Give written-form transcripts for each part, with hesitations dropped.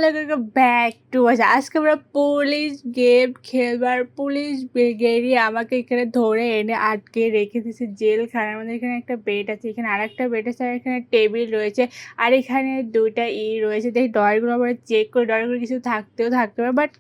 আসসালামু back to আজকে আমরা পুলিশ গেম খেলবার পুলিশ ব্রিগেডই আমাকে এখানে ধরে এনে আটকে রেখে দিয়েছে জেলখানার মধ্যে। এখানে একটা বেড আছে, এখানে আর একটা বেড আছে, আর এখানে টেবিল রয়েছে, আর এখানে দুইটা রয়েছে। দেখি ডয়ারগুলো আমরা চেক করে, ডয়ারগুলো কিছু থাকতে পারে, বাট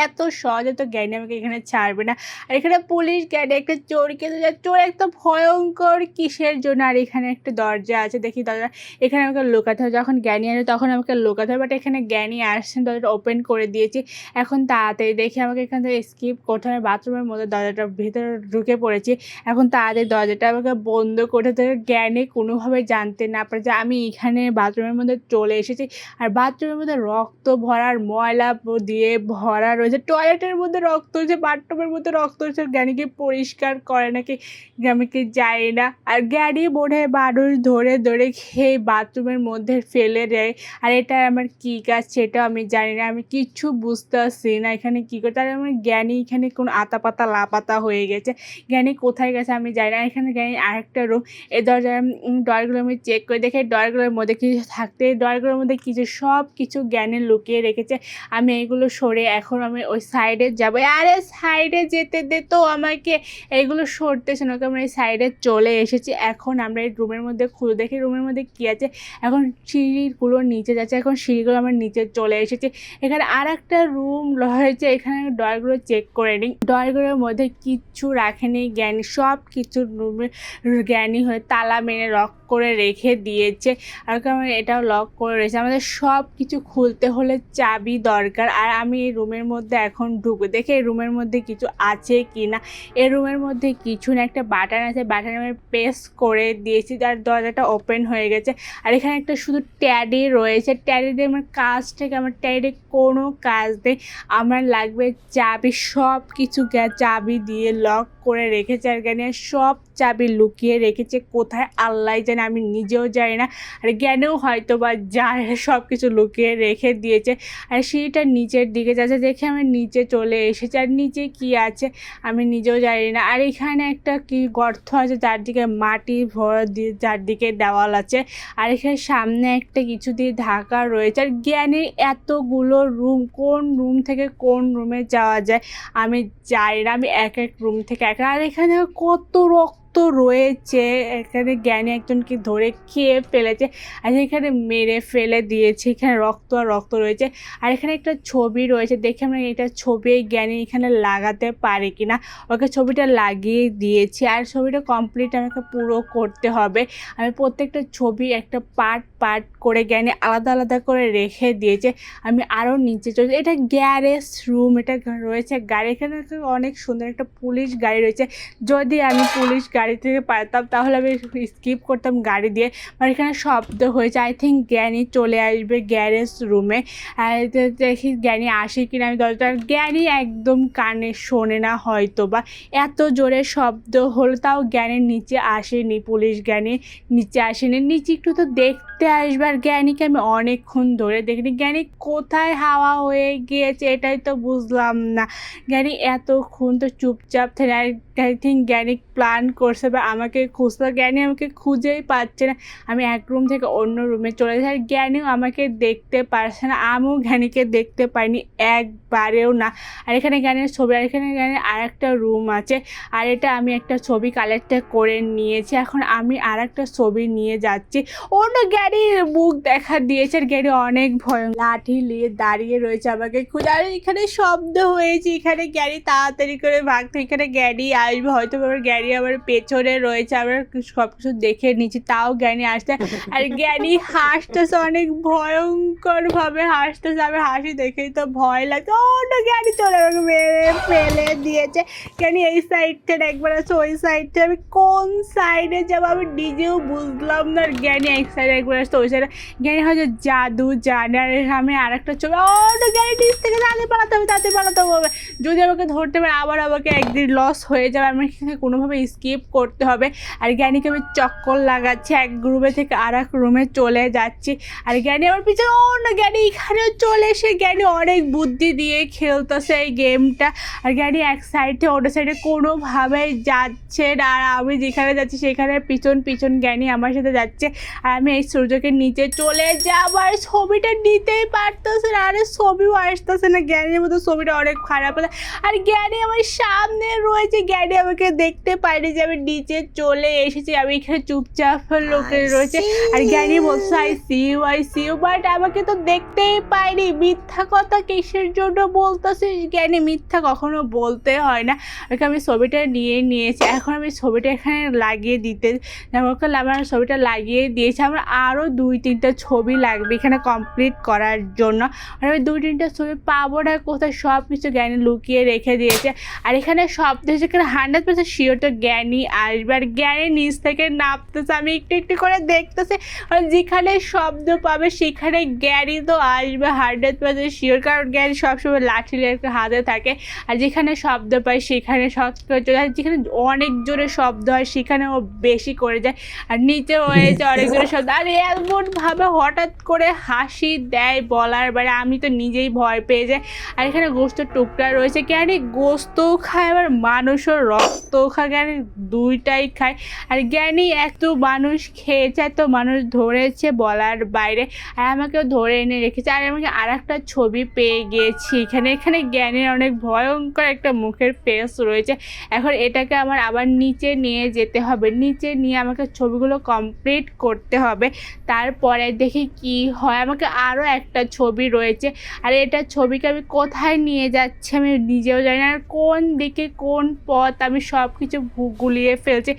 এত সহজে তো জ্ঞানী আমাকে এখানে ছাড়বে না। আর এখানে পুলিশ জ্ঞানী একটা চোরকে চোর একটা ভয়ঙ্কর কিসের জন্য। আর এখানে একটা দরজা আছে, দেখি দরজা এখানে আমাকে লুকাতে হবে। যখন জ্ঞানী আসে তখন আমাকে লুকাতে হবে, বাট এখানে জ্ঞানী আসছেন, দরজাটা ওপেন করে দিয়েছি। এখন তাড়াতাড়ি দেখি আমাকে এখান থেকে স্কিপ করতে হবে। বাথরুমের মধ্যে দরজাটার ভিতরে ঢুকে পড়েছি। এখন তাড়াতাড়ি দরজাটা আমাকে বন্ধ করতে হবে, জ্ঞানী কোনোভাবে জানতে না পারে যে আমি এখানে বাথরুমের মধ্যে চলে এসেছি। আর বাথরুমের মধ্যে রক্ত ভরার, ময়লা দিয়ে ভরা রয়েছে, টয়লেটের মধ্যে রক্ত হয়েছে, বাথরুমের মধ্যে রক্ত হয়েছে। জ্ঞানীকে পরিষ্কার করে নাকি আমি কি জানি না। আর জ্ঞানী মনে হয় মানুষ ধরে ধরে খেয়ে বাথরুমের মধ্যে ফেলে দেয়। আর এটা আমার কী কাজ সেটাও আমি জানি না, আমি কিচ্ছু বুঝতে পারছি না এখানে কী করে। তাহলে আমার জ্ঞানী এখানে কোনো আতাপাতা লাপাতা হয়ে গেছে, জ্ঞানী কোথায় গেছে আমি জানি না। এখানে জ্ঞানী আরেকটা রুম, এই ডয়ারগুলো আমি চেক করে দেখি ডয়ারগুলোর মধ্যে কিছু থাকতে, ডয়ারগুলোর মধ্যে কিছু সব কিছু জ্ঞানী লুকিয়ে রেখেছে। আমি এইগুলো সরে এখন আমি ওই সাইডে যাবো। আরে সাইডে যেতে দে তো আমাকে, এইগুলো সরতেছে না, আমরা এই সাইডে চলে এসেছি। এখন আমরা এই রুমের মধ্যে খুলে দেখি রুমের মধ্যে কী আছে। এখন সিঁড়িগুলো নিচে যাচ্ছে, এখন সিঁড়িগুলো আমার নিচে চলে এসেছে। এখানে আর একটা রুম রয়েছে, এখানে ডয়ারগুলো চেক করে নিই। ডয়ারগুলোর মধ্যে কিচ্ছু রাখেনি জ্ঞানী, সব কিছু রুমে জ্ঞানী হয়ে তালা মেরে লক করে রেখে দিয়েছে। আর কারণ এটাও লক করে রয়েছে। আমাদের সব কিছু খুলতে হলে চাবি দরকার। আর আমি এই রুমের মধ্যে এখন ঢুকবো, দেখে এই রুমের মধ্যে কিছু আছে কি না। এই রুমের মধ্যে কিছু না, একটা বাটন আছে, বাটন আমি প্রেস করে দিয়েছি, তার দরজাটা ওপেন হয়ে গেছে। আর এখানে একটা শুধু ট্যাডি রয়েছে, ট্যাডি দিয়ে আমার কাজ থেকে, আমার ট্যাডি কোনো কাজ নেই, আমার লাগবে চাবি। সব কিছু চাবি দিয়ে লক করে রেখেছে। আর জ্ঞানী সব চাবি লুকিয়ে রেখেছে কোথায় আল্লাহ জানে, আমি নিজেও জানি না। আর জ্ঞানেও হয়তো বা জানে সব কিছু লুকিয়ে রেখে দিয়েছে। আর সিঁড়িটা নিচের দিকে যাচ্ছে, দেখে আমি নিচে চলে এসেছি। আর নিচে কি আছে আমি নিজেও জানি না। আর এখানে একটা কি গর্ত আছে, চারদিকে মাটি ভরা দিয়ে, চারদিকে দেওয়াল আছে। আর এখানে সামনে একটা কিছু দিয়ে ঢাকা রয়েছে। আর জ্ঞানের এতগুলো রুম, কোন রুম থেকে কোন রুমে যাওয়া যায় আমি জানি না, আমি এক এক রুম থেকে এক। আর এখানে কত রক্ত রয়েছে, এখানে জ্ঞানী একজনকে ধরে খেয়ে ফেলেছে, আর এখানে মেরে ফেলে দিয়েছে। এখানে রক্ত আর রক্ত রয়েছে। আর এখানে একটা ছবি রয়েছে, দেখে আমরা এটা ছবি জ্ঞানী এখানে লাগাতে পারে কিনা। ওকে ছবিটা লাগিয়ে দিয়েছি। আর ছবিটা কমপ্লিট আমাকে পুরো করতে হবে। আমি প্রত্যেকটা ছবি একটা পার্ট পার্ট করে জ্ঞানী আলাদা আলাদা করে রেখে দিয়েছে। আমি আরও নিচে চলছি, এটা গ্যারেজ রুম, এটা রয়েছে গাড়ি। এখানে অনেক সুন্দর একটা পুলিশ গাড়ি রয়েছে। যদি আমি পুলিশ গাড়ি থেকে পারতাম তাহলে আমি স্কিপ করতাম গাড়ি দিয়ে। মানে এখানে শব্দ হয়েছে, আই থিঙ্ক জ্ঞানী চলে আসবে গ্যারেজ রুমে। দেখি জ্ঞানী আসে কিনা। আমি দরজা, জ্ঞানী একদম কানে শোনে না হয়তো বা, এত জোরে শব্দ হলো তাও জ্ঞানীর নিচে আসেনি, পুলিশ জ্ঞানী নিচে আসেনি। নিচে একটু তো দেখতে আসবে। আর জ্ঞানীকে আমি অনেকক্ষণ ধরে দেখিনি, জ্ঞানী কোথায় হাওয়া হয়ে গিয়েছে এটাই তো বুঝলাম না। জ্ঞানী এতক্ষণ তো চুপচাপ থেকে, আই থিঙ্ক জ্ঞানী প্ল্যান করছে বা আমাকে খুঁজতে, জ্ঞানী আমাকে খুঁজেই পাচ্ছে না। আমি এক রুম থেকে অন্য রুমে চলে যাই, জ্ঞানীও আমাকে দেখতে পারছে না, আমিও জ্ঞানীকে দেখতে পাইনি একবারেও না। আর এখানে জ্ঞানীর ছবি, আর এখানে জ্ঞানীর আর একটা রুম আছে। আর এটা আমি একটা ছবি কালেক্ট করে নিয়েছি, এখন আমি আর একটা ছবি নিয়ে যাচ্ছি। অন্য জ্ঞানীর মুখ দেখা দিয়েছে। আর জ্ঞানী অনেক ভয়, লাঠি নিয়ে দাঁড়িয়ে রয়েছে আমাকে খুঁজে। আর এখানে শব্দ হয়েছে, এখানে জ্ঞানী তাড়াতাড়ি করে ভাগতে, এখানে জ্ঞানী আসবে হয়তো। আবার জ্ঞানী আমার পেছনে রয়েছে, আমরা সব কিছু দেখে নিচ্ছি, তাও জ্ঞানী আসছে। আর জ্ঞানী হাসতেছে, অনেক ভয়ঙ্কর ভাবে হাসতেছে। আমি হাসি দেখেই তো ভয় লাগছে। অন্য জ্ঞানী চলে আমাকে মেরে ফেলে দিয়েছে। জ্ঞানী এই সাইড থেকে একবার আছে, ওই সাইড থেকে আমি কোন সাইডে যাবো আমি নিজেও বুঝলাম না। আর জ্ঞানী এক সাইডে একবার আসতো, ওই সাইডে। জ্ঞানী হয়তো জাদু জানে। আর আমি আর একটা ছবি, অন্য জ্ঞানী নিচ থেকে তাড়াতাড়ি পালাতে হবে, তাড়াতাড়ি পালাতে হবে। যদি আমাকে ধরতে পারে আবার আমাকে একদিন লস হয়ে যাবে, আমি এখানে কোনোভাবে স্কিপ করতে হবে। আর জ্ঞানীকে আমি চক্কর লাগাচ্ছি, এক রুমে থেকে আর এক রুমে চলে যাচ্ছি। আর জ্ঞানী আমার পিছনে অন্য জ্ঞানী এখানেও চলে এসে জ্ঞানী অনেক বুদ্ধি দিয়ে খেলতেছে এই গেমটা। আর জ্ঞানী এক সাইডে অন্য সাইডে কোনোভাবেই যাচ্ছে না, আর আমি যেখানে যাচ্ছি সেখানে পিছন পিছন জ্ঞানী আমার সাথে যাচ্ছে। আর আমি এই সূর্যকে নিচে চলে যাবার ছবিটা নিতেই পারতেছে না, আরে ছবিও আসতেছে না, জ্ঞানীর মতো ছবিটা অনেক খারাপ। আর জ্ঞানী আমার সামনে রয়েছে, জ্ঞানী আমাকে দেখতে পাইনি যে আমি নিচে চলে এসেছি, আমি এখানে চুপচাপ লোকে রয়েছে। আর জ্ঞানী বলছে আই সি ইউ, বাট আমাকে তো দেখতেই পাইনি। মিথ্যা কথা কিসের জন্য বলতেছি? জ্ঞানী মিথ্যা কখনো বলতে হয় না। ওকে আমি ছবিটা নিয়েছি, এখন আমি ছবিটা এখানে লাগিয়ে দিতে আমার ছবিটা লাগিয়ে দিয়েছি। আমার আরও 2-3টা ছবি লাগবে এখানে কমপ্লিট করার জন্য। আর আমি 2-3টা ছবি পাবো না কোথায়, সব কিছু জ্ঞানী লুকিয়ে রেখে দিয়েছে। আর এখানে শব্দ সেখানে 100% শিওর তো জ্ঞানী আসবে, আর জ্ঞানী নিচ থেকে নামতেছে, আমি একটু একটু করে দেখতেছি। আর যেখানে শব্দ পাবে সেখানে জ্ঞানী তো আসবে 100% শিওর, কারণ জ্ঞানী সবসময় লাঠি একটা হাতে থাকে। আর যেখানে শব্দ পায় সেখানে যেখানে অনেক জোরে শব্দ হয় সেখানে ও বেশি করে যায়। আর নিচে হয়েছে অনেক জোরে শব্দ, আর এমনভাবে হঠাৎ করে হাসি দেয় বলার বাইরে, আমি তো নিজেই ভয় পেয়ে যাই। আর এখানে গোস্তের টুকরা রয়েছে, জ্ঞানী গোস্তও খায় আবার মানুষও রক্তও খায়, জ্ঞানী দুইটাই খায়। আর জ্ঞানী এত মানুষ খেয়েছে, এত মানুষ ধরেছে বলার বাইরে, আর আমাকেও ধরে এনে রেখেছে। আর আমাকে আর একটা ছবি পেয়ে গিয়েছি এখানে জ্ঞানীর অনেক ভয়ঙ্কর একটা মুখের ফেস রয়েছে। এখন এটাকে আমার আবার নিচে নিয়ে যেতে হবে, নিচে নিয়ে আমাকে ছবিগুলো কমপ্লিট করতে হবে। তারপরে দেখি কি হয়, আমাকে আরও একটা ছবি রয়েছে। আর এটা ছবিকে আমি কোথায় নিয়ে যাচ্ছি আমি নিজেও জানি না, আর কোন দিকে কোন পথ আমি সব কিছু গুলিয়ে ফেলছি।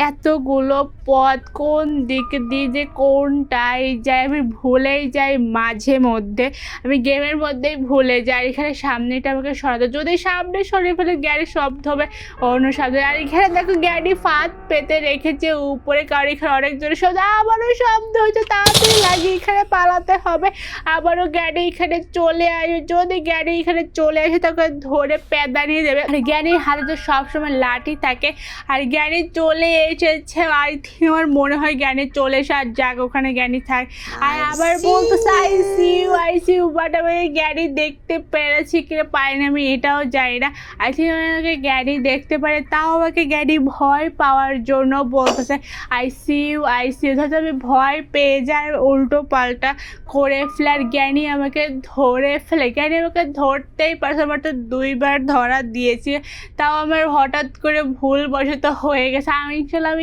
এতগুলো পথ কোন দিকে দিয়ে যে কোনটাই যায় আমি ভুলেই যাই, মাঝে মধ্যে আমি গেমের মধ্যেই ভুলে যাই। এখানে সামনেটা আমাকে সরাতে, যদি সামনে সরিয়ে ফেলে জ্ঞানী শব্দ হবে অন্য শব্দ। আর এখানে দেখো জ্ঞানী ফাঁদ পেতে রেখেছে উপরে, কারণ এখানে অনেক জোরে শব্দ, আবারও শব্দ হয়েছে, তাড়াতাড়ি লাগিয়ে এখানে পালাতে হবে। আবারও জ্ঞানী এখানে চলে আসে, যদি জ্ঞানী এখানে চলে আসে তাকে ধরে প্যাদা নিয়ে যাবে। আর জ্ঞানীর হাতে তো সবসময় লাঠি থাকে। আর জ্ঞানী চলে এসেছে, আই থিঙ্ক আমার মনে হয় জ্ঞানী চলে এসে আর যাক ওখানে জ্ঞানী থাক। আর আবার বলতেছে আই সি ইউ, বাট আমি জ্ঞানী দেখতে পেরেছি কিনা পাইনি আমি এটাও জানি না। আই থিঙ্ক আমাকে জ্ঞানী দেখতে পারে, তাও আমাকে জ্ঞানী ভয় পাওয়ার জন্য বলতেছে আই সি ইউ। ধরতে আমি ভয় পেয়ে যাই, উল্টো পাল্টা করে ফেলে। আর জ্ঞানী আমাকে ধরে ফেলে, জ্ঞানী আমাকে ধরতেই পারছে, আমার তো 2বার ধরা দিয়েছি, তাও আমার হঠাৎ করে ভুলবশত হয়ে গেছে। আমি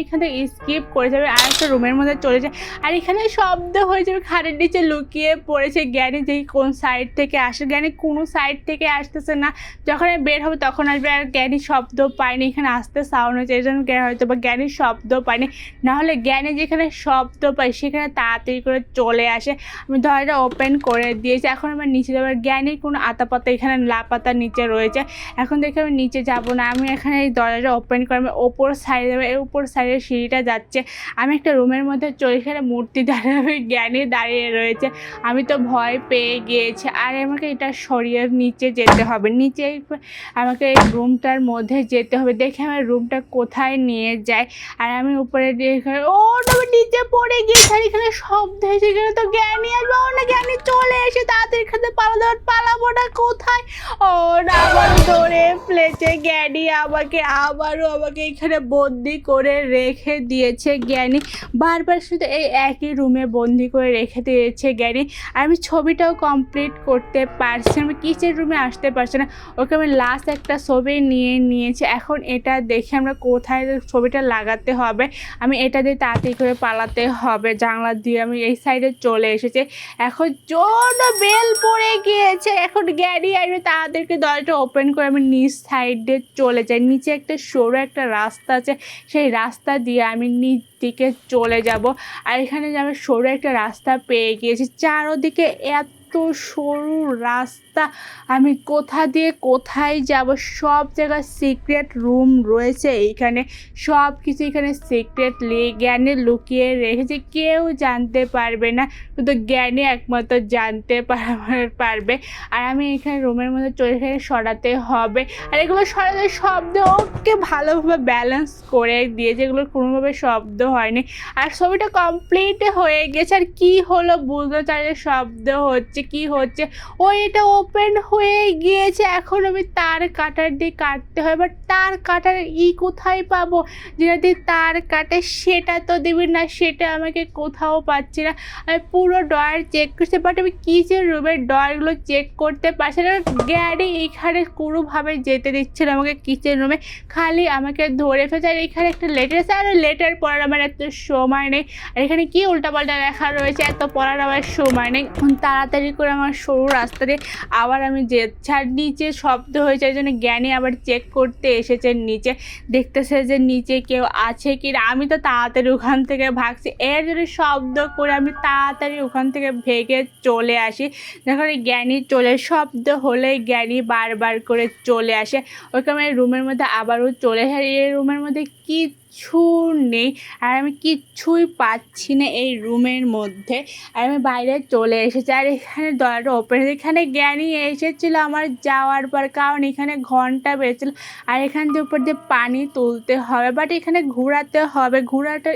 এখান থেকে স্কিপ করে যাবে, আর একটা রুমের মধ্যে চলে যায়। আর এখানে শব্দ হয়ে যাবে, খাটের নিচে লুকিয়ে পড়েছে জ্ঞানী, যে কোন সাইড থেকে আসে। জ্ঞানী কোনো সাইড থেকে আসতেছে না, যখন আমি বের হবে তখন আসবে। আর জ্ঞানী শব্দ পায়নি, এখানে আসতে সাউন্ড হয়েছে, এই জন্য হয়তো বা জ্ঞানী শব্দ পায়নি, নাহলে জ্ঞানী যেখানে শব্দ পায় সেখানে তাড়াতাড়ি করে চলে আসে। আমি দরজাটা ওপেন করে দিয়েছি, এখন আমার নিচে যাবো। জ্ঞানীর কোনো আতাপাতা এখানে লাপাতা নিচে রয়েছে, এখন দেখে আমি নিচে যাব না, আমি এখানে এই দরজাটা ওপেন করে আমি ওপর সাইডে যাবো। এই উপর সাইডের সিঁড়িটা যাচ্ছে, আমি একটা রুমের মধ্যে চলে, এখানে মূর্তি দাঁড়িয়ে আমি জ্ঞানী দাঁড়িয়ে রয়েছে, আমি তো ভয় পেয়ে গিয়েছি। আর আমাকে এটা সরিয়ে নিচে যেতে হবে, নিচে আমাকে এই রুমটার মধ্যে যেতে হবে, দেখে আমার রুমটা কোথায় নিয়ে যায়। আর আমি উপরে ও আমি নিচে পড়ে গিয়েছি, আর এখানে শব্দ হয়েছে, এখানে তো জ্ঞানী আসবে, ও না জ্ঞানী চলে এসে তাদের এখানে পালাবো না কোথায়, ও না আবার ধরে ফেলেছে জ্ঞানী আমাকে, আবারও আমাকে এখানে বন্দি করে রেখে দিয়েছে জ্ঞানী, বারবার শুধু এই একই রুমে বন্দি করে রেখে দিয়েছে জ্ঞানী। আর আমি ছবিটাও কমপ্লিট করতে পারছি, আমি কিচেন রুমে আসতে পারছি না। ওকে আমি লাস্ট একটা ছবি নিয়েছি, এখন এটা দেখে আমরা কোথায় ছবিটা লাগাতে হবে, আমি এটা দিয়ে তাড়াতাড়ি করে পালাতে হবে জানলা দিয়ে। আমি এই সাইডে চলে এসেছি, এখন জোর বেল পড়ে গিয়েছে, এখন জ্ঞানী আসবে, তাদেরকে দরজাটা ওপেন করে আমি নিচ সাইডে চলে যাই। নিচে একটা সরু একটা রাস্তা আছে, সেই রাস্তা দিয়ে আমি নিচ দিকে চলে যাব। আর এখানে যে আমি সরু একটা রাস্তা পেয়ে গিয়েছি, চারোদিকে এত সরু রাস্তা, আমি কোথা দিয়ে কোথায় যাব? সব জায়গায় সিক্রেট রুম রয়েছে এইখানে, সব কিছু এখানে সিক্রেটলি জ্ঞানী লুকিয়ে রেখেছে, কেউ জানতে পারবে না, শুধু জ্ঞানী একমাত্র জানতে পারবে। আর আমি এখানে রুমের মধ্যে চলে সরাতে হবে, আর এগুলো সরাতে শব্দ ওকে ভালোভাবে ব্যালেন্স করে দিয়েছে, এগুলোর কোনোভাবে শব্দ হয়নি। আর ছবিটা কমপ্লিট হয়ে গেছে। আর কি হলো বুঝতে চাইলে শব্দ হচ্ছে, কি হচ্ছে? ও এটা ওপেন হয়ে গিয়েছে, এখন আমি তার কাটার দিয়ে কাটতে হয়, বাট তার কাটার কোথায় পাবো? যেটা দিয়ে তার কাটে সেটা তো দেবে না, সেটা আমাকে কোথাও পাচ্ছি না। আমি পুরো ডয়ার চেক করছি, বাট আমি কিচেন রুমের ডয়ারগুলো চেক করতে পারছি না। গ্যারি এইখানে কোনোভাবে যেতে দিচ্ছিল আমাকে কিচেন রুমে, খালি আমাকে ধরে ফেলছে। আর এখানে একটা লেটার আছে, আর লেটার পড়ার আমার এত সময় নেই। আর এখানে কি উল্টাপাল্টা লেখা রয়েছে, এত পড়ার আমার সময় নেই। তাড়াতাড়ি করে আমার সরু রাস্তা দিয়ে আবার আমি ছাড় নিচে শব্দ হয়েছে, এই জন্য জ্ঞানী আবার চেক করতে এসেছে নিচে, দেখতেছে যে নিচে কেউ আছে কি না। আমি তো তাড়াতাড়ি ওখান থেকে ভাগছি, এর জন্য শব্দ করে আমি তাড়াতাড়ি ওখান থেকে ভেগে চলে আসি। যখন জ্ঞানী চলে, শব্দ হলে জ্ঞানী বারবার করে চলে আসে। ওইখানে রুমের মধ্যে আবারও চলে আসে, এই রুমের মধ্যে কিচ্ছু নেই, আর আমি কিচ্ছুই পাচ্ছি না এই রুমের মধ্যে। আর আমি বাইরে চলে এসেছি, আর এখানে দরজাটা ওপেন, এখানে জ্ঞানী এসেছিলো আমার যাওয়ার পর, কারণ এখানে ঘন্টা বেজেছিল, আর এখান থেকে উপর দিয়ে পানি তুলতে হবে, বাট এখানে ঘোরাতে হবে। ঘোরাটা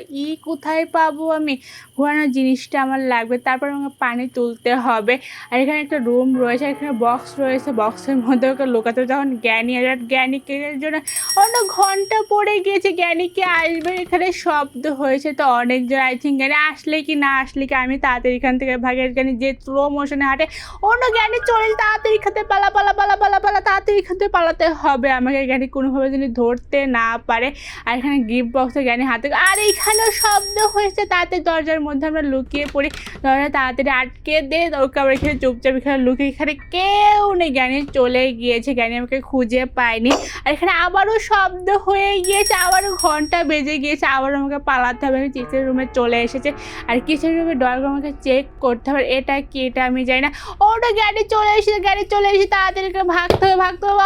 কোথায় পাবো আমি? ঘোরানোর জিনিসটা আমার লাগবে, তারপর আমাকে পানি তুলতে হবে। আর এখানে একটা রুম রয়েছে, এখানে বক্স রয়েছে, বক্সের মধ্যে ওকে লুকাতে, যখন জ্ঞানী আসে, জ্ঞানীকে জন্য অন্য ঘন্টা পড়ে গিয়েছে, জ্ঞানীকে আসবে। এখানে শব্দ হয়েছে তো অনেকজন, আই থিঙ্ক জ্ঞানী আসলে কি না আসলে কি, আমি তাড়াতাড়ি এখান থেকে ভাগে। জ্ঞানী যে স্লো মোশনে হাঁটে, অন্য জ্ঞানী চলে, তাড়াতাড়ি এখানে পালা পালা পালা পালা পালা, তাড়াতাড়ি এখান থেকে পালাতে হবে আমাকে, জ্ঞানী কোনোভাবে যদি ধরতে না পারে। আর এখানে গিফট বক্সে জ্ঞানী হাতে, আর এইখানেও শব্দ হয়েছে, তাড়াতাড়ি দরজার মধ্যে আমরা লুকিয়ে পড়ি, দরজা তাড়াতাড়ি আটকে দে, ওকে আবার এখানে চুপচাপ এখানে লুকিয়ে, এখানে কেউ নেই, জ্ঞানী চলে গিয়েছে, জ্ঞানী আমাকে খুঁজে পায়নি। আর এখানে আবারও শব্দ হয়ে গিয়েছে, আবারও ঘন্টা বেজে গিয়েছে, আবারও আমাকে পালাতে হবে। আমি কিচেন রুমে চলে এসেছে, আর কিচেন রুমের ডরগুলো আমাকে চেক করতে হবে, এটা কি, এটা আমি জানি না। ওটা গাড়ি চলে এসেছে, গাড়ি চলে এসেছে, তাড়াতাড়ি ভাগতে হবে ভাগতে হবে।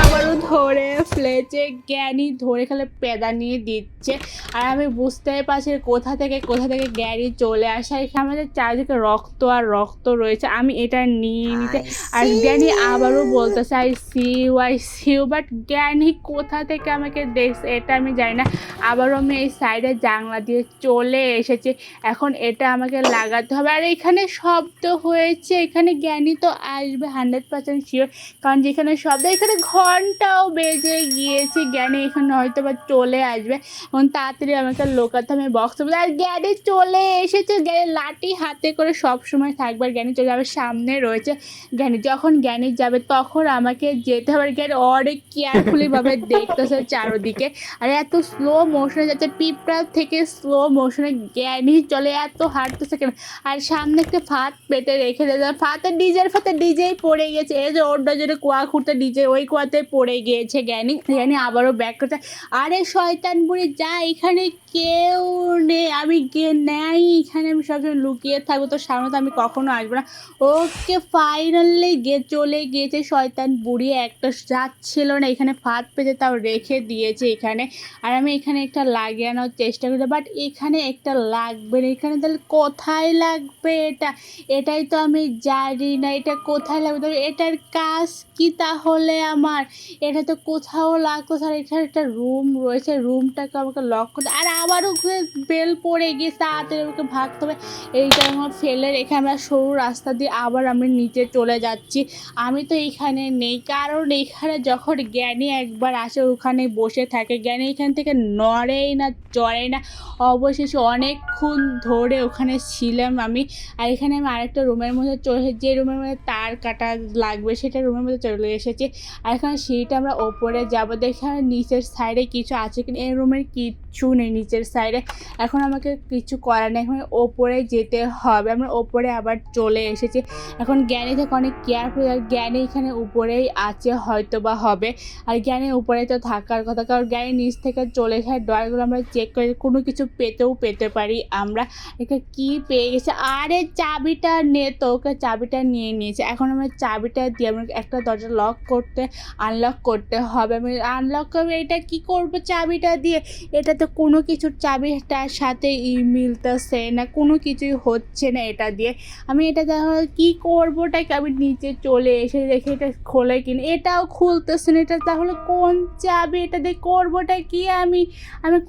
আবারও ধরে ফেলেছে, জ্ঞানী ধরে খেলে পেদা নিয়ে দিচ্ছে। আর আমি বুঝতেই পারছি কোথা থেকে জ্ঞানী চলে আসে। এখানে আমাদের চারিদিকে রক্ত আর রক্ত রয়েছে, আমি এটা নিয়ে নিতে। আর জ্ঞানী আবারও বলতেছে আই সি ইউ, বাট জ্ঞানী কোথা থেকে আমাকে দেখছে এটা আমি জানি না। আবারও আমি এই সাইডে জানলা দিয়ে চলে এসেছি, এখন এটা আমাকে লাগাতে হবে। আর এখানে শব্দ হয়েছে, এখানে জ্ঞানী তো আসবে 100% শিওর, কারণ যেখানে শব্দ, এখানে ঘন্টাও বেজে গিয়েছে, জ্ঞানী এখানে হয়তো বা চলে আসবে। এখন তাড়াতাড়ি আমাকে লোকাতে হবে বক্স। আর জ্ঞানী চলে এসেছে, জ্ঞানী লাঠি হাতে করে সব সময় থাকবে, আর জ্ঞানী চলে যাবে, সামনে রয়েছে জ্ঞানী। যখন জ্ঞানী যাবে তখন আমাকে যেতে হবে। জ্ঞানী অনেক কেয়ারফুলিভাবে দেখতেছে চারোদিকে, আর এত স্লো মোশনে যাচ্ছে, পিঁপড়া থেকে স্লো মোশনে জ্ঞানী চলে, এত হাঁটতেছে কেন? আর সামনে একটা ফাঁদ পেতে রেখে দেয়, ফাতে ডিজেই পড়ে গেছে, এই যে ওর জন্য কুয়া খুঁড়তে ডিজে, ওই কুয়াতে পড়ে গিয়েছে জ্ঞানী। আবারও ব্যাক করতে, আরে শয়তান বুড়ি যা, এখানে কেউ নেই, আমি নাই, এখানে আমি সবসময় লুকিয়ে থাকবো, তো সামনে তো আমি কখনো আসবো না। ওকে ফাইনালি চলে গিয়েছে শয়তান বুড়ি, একটা যাচ্ছিল না, এখানে ফাঁদ পেতে তাও রেখে দিয়েছে এখানে। আর আমি এখানে একটা লাগিয়ে আনার চেষ্টা করছি, বাট এখানে একটা লাগবে না। এখানে তাহলে কোথায় লাগবে? এটাই তো আমি জানি না, এটা কোথায় লাগবে, তবে এটার কাজ কি তাহলে আমার? এটা তো কোথাও লাগতো স্যার। এখানে একটা রুম রয়েছে, রুমটাকে আমাকে লক করতে, আর আবারও বেল পড়ে গিয়ে তাড়াতাড়ি আমাকে ভাগতে হবে। এইটা আমার ফেলে রেখে আমরা সরু রাস্তা দিয়ে আবার আমি নিচে চলে যাচ্ছি। আমি তো এইখানে নেই, কারণ এইখানে যখন জ্ঞানী একবার আসে ওখানে বসে থাকে, জ্ঞানী এখান থেকে নড়েই না চড়েই না। অবশেষে অনেকক্ষণ ধরে ওখানে ছিলাম আমি। আর এখানে আমি আরেকটা রুমের মধ্যে চলে এসেছি, যে রুমের মধ্যে তার কাটা লাগবে সেটা রুমের মধ্যে চলে এসেছি। আর এখানে সিঁড়িটা আমরা ওপরে যাবো, দেখে নিচের সাইডে কিছু আছে কিনা। এই রুমের কি কিচ্ছু নেই নিচের সাইডে। এখন আমাকে কিছু করার নেই, এখন ওপরে যেতে হবে। আমরা ওপরে আবার চলে এসেছি। এখন জ্ঞানী থেকে অনেক কেয়ারফুল, আর জ্ঞানী এখানে উপরেই আছে, হয়তো বা হবে। আর জ্ঞানের উপরে তো থাকার কথা, কারণ জ্ঞানী নিচ থেকে চলে যায়। ড্রয়ারগুলো আমরা চেক করে কোনো কিছু পেতে পারি আমরা। এখানে কী পেয়ে গেছে, আরে চাবিটা নে তো, ওকে চাবিটা নিয়ে নিয়েছে। এখন আমরা চাবিটা দিয়ে আমরা একটা দরজা আনলক করতে হবে। আমি আনলক করবো, এটা কি করব চাবিটা দিয়ে? এটা তো কোনো কিছুর চাবিটার সাথে মিলতেছে না, কোনো কিছুই হচ্ছে না এটা দিয়ে। আমি এটা তাহলে কী করবো? ওটাকে আমি নিচে চলে এসে দেখি এটা খোলে কিনা, এটাও খুলতেছে না। এটা তাহলে কোন চাবি? এটা দিয়ে করবোটা কি? আমি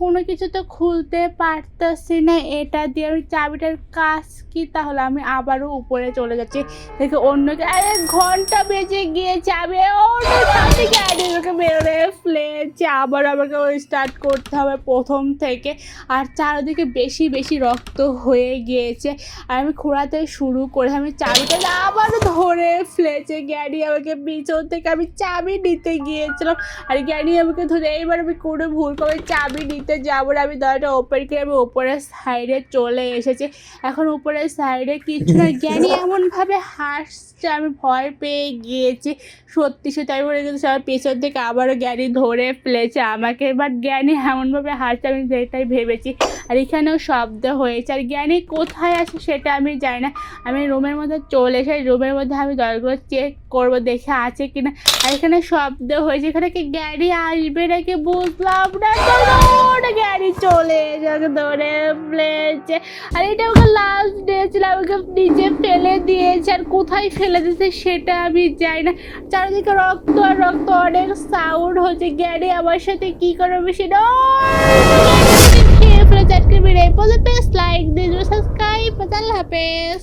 কোনো কিছু তো খুলতে পারতেছি না এটা দিয়ে। আমি চাবিটার কাজ কি? তাহলে আমি আবারও উপরে চলে যাচ্ছি, দেখে অন্যকে, আরে ঘন্টা বেজে গিয়েছে। আমি অন্য সাথে গাড়ি ওকে বেরোলে ফেলেছে, আবার আমাকে ওই স্টার্ট করতে হবে প্রথম থেকে। আর চারিদিকে বেশি বেশি রক্ত হয়ে গিয়েছে। আর আমি খোঁড়াতে শুরু করে আমি চাবিটা আবার ধরে ফেলেছে জ্ঞানী আমাকে পিছন থেকে। আমি চাবি নিতে গিয়েছিলাম, আর জ্ঞানী আমাকে ধরে। এইবার আমি কোনো ভুল করে চাবি নিতে যাবো না, আমি দরজাটা ওপেন করে আমি ওপরের সাইডে চলে এসেছি। এখন উপরের সাইডে কিছু না, জ্ঞানী এমনভাবে হাসছে, আমি ভয় পেয়ে গিয়েছি সত্যি সত্যি। আমি মনে করছি আমার পেছন থেকে আবারও জ্ঞানী ধরে ফেলেছে আমাকে। বাট জ্ঞানী এমনভাবে হাসছে, আমি যেটাই ভেবেছি। আর এখানেও শব্দ হয়েছে, আর জ্ঞানী কোথায় আছে সেটা আমি জানি না। আমি রুমের মধ্যে চলে এসে রুমের মধ্যে আমি দরজাগুলো চেক করবো দেখে আছে কিনা। আর এখানে শব্দ হয়েছে, এখানে কি জ্ঞানী আসবে নাকি বুঝলাম না। জ্ঞানী চলে এসে ধরে ফেলেছে। আর এটা ওকে লাস্ট ডে ছিল, আমাকে নিচে ফেলে দিয়েছে। আর কোথায় ফেলে দিয়েছে সেটা আমি জানি না। চারিদিকে রক্ত আর রক্ত, অনেক সাউন্ড হচ্ছে। জ্ঞানী আমার সাথে কি করবে সেটা খেয়ে ফেলেছে। আজকে ভিডিও এই পর্যন্ত। লাইক দিয়ে সাবস্ক্রাইব। আল্লাহ হাফেজ।